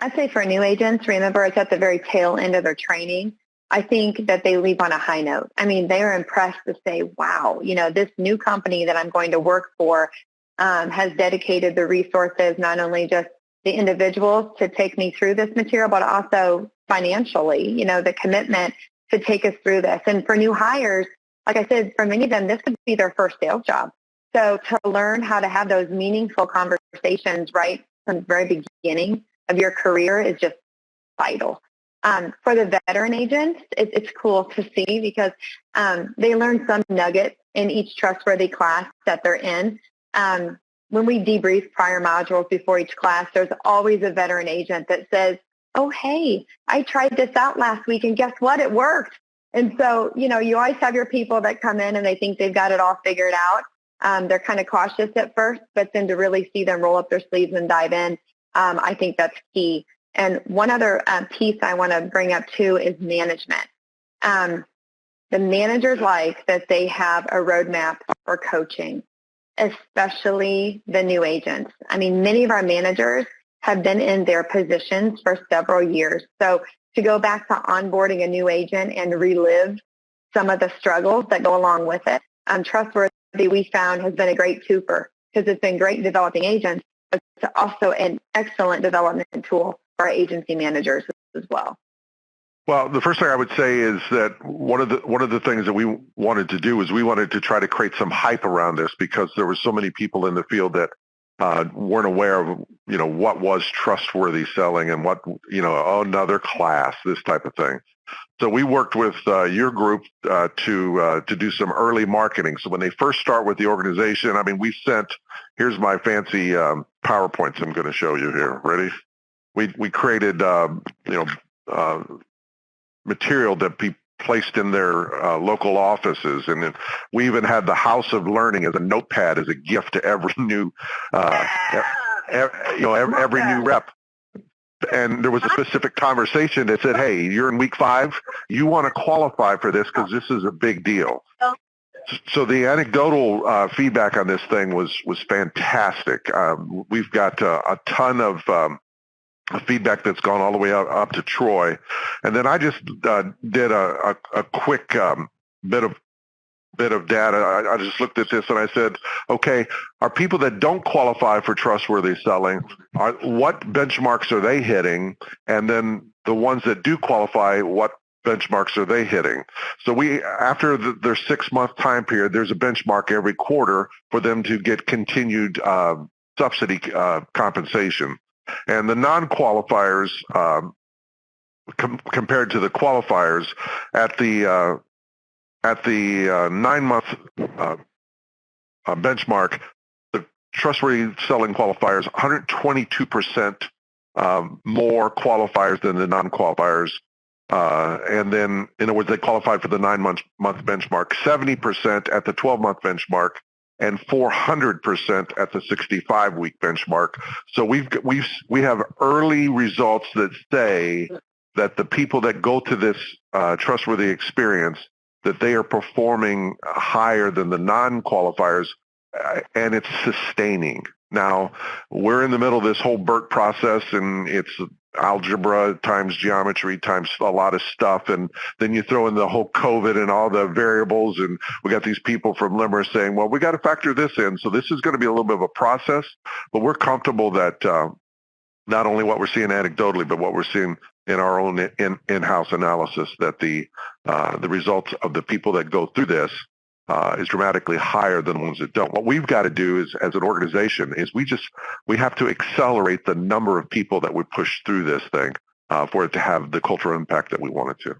I'd say for new agents, remember it's at the very tail end of their training. I think that they leave on a high note. I mean, they are impressed to say, wow, this new company that I'm going to work for has dedicated the resources, not only just the individuals to take me through this material, but also financially, the commitment to take us through this. And for new hires, like I said, for many of them, this could be their first sales job. So to learn how to have those meaningful conversations right from the very beginning of your career is just vital. For the veteran agents, it's cool to see because they learn some nuggets in each Trustworthy class that they're in. When we debrief prior modules before each class, there's always a veteran agent that says, oh, hey, I tried this out last week and guess what? It worked. And so, you always have your people that come in and they think they've got it all figured out. They're kind of cautious at first, but then to really see them roll up their sleeves and dive in, I think that's key. And one other piece I want to bring up too is management. The managers like that they have a roadmap for coaching, especially the new agents. I mean, many of our managers have been in their positions for several years. So to go back to onboarding a new agent and relive some of the struggles that go along with it, Trustworthy we found has been a great twofer because it's been great developing agents, but it's also an excellent development tool for our agency managers as well. Well, the first thing I would say is that one of the things that we wanted to do is we wanted to try to create some hype around this because there were so many people in the field that weren't aware of what was trustworthy selling and what another class, this type of thing. So we worked with your group to do some early marketing. So when they first start with the organization, I mean, here's my fancy PowerPoints I'm going to show you here. Ready? We created material that be placed in their local offices, and then we even had the House of Learning as a notepad as a gift to every new every new rep. And there was a specific conversation that said, hey, you're in week 5. You want to qualify for this because this is a big deal. So the anecdotal feedback on this thing was fantastic. We've got a ton of feedback that's gone all the way up to Troy. And then I just did a quick bit of data. I just looked at this and I said, okay, are people that don't qualify for trustworthy selling, what benchmarks are they hitting? And then the ones that do qualify, what benchmarks are they hitting? So after their 6-month time period, there's a benchmark every quarter for them to get continued subsidy compensation. And the non-qualifiers compared to the qualifiers at the 9-month benchmark, the trustworthy selling qualifiers, 122% more qualifiers than the non-qualifiers. And then, in other words, they qualified for the 9-month benchmark, 70% at the 12-month benchmark, and 400% at the 65-week benchmark. So we have early results that say that the people that go to this trustworthy experience, that they are performing higher than the non-qualifiers, and it's sustaining. Now, we're in the middle of this whole BERT process, and it's algebra times geometry times a lot of stuff, and then you throw in the whole COVID and all the variables, and we got these people from Limmer saying, well, we got to factor this in. So this is going to be a little bit of a process, but we're comfortable that not only what we're seeing anecdotally, but what we're seeing in our own in-house analysis, that the results of the people that go through this is dramatically higher than the ones that don't. What we've got to do is, as an organization, is we have to accelerate the number of people that we push through this thing for it to have the cultural impact that we want it to.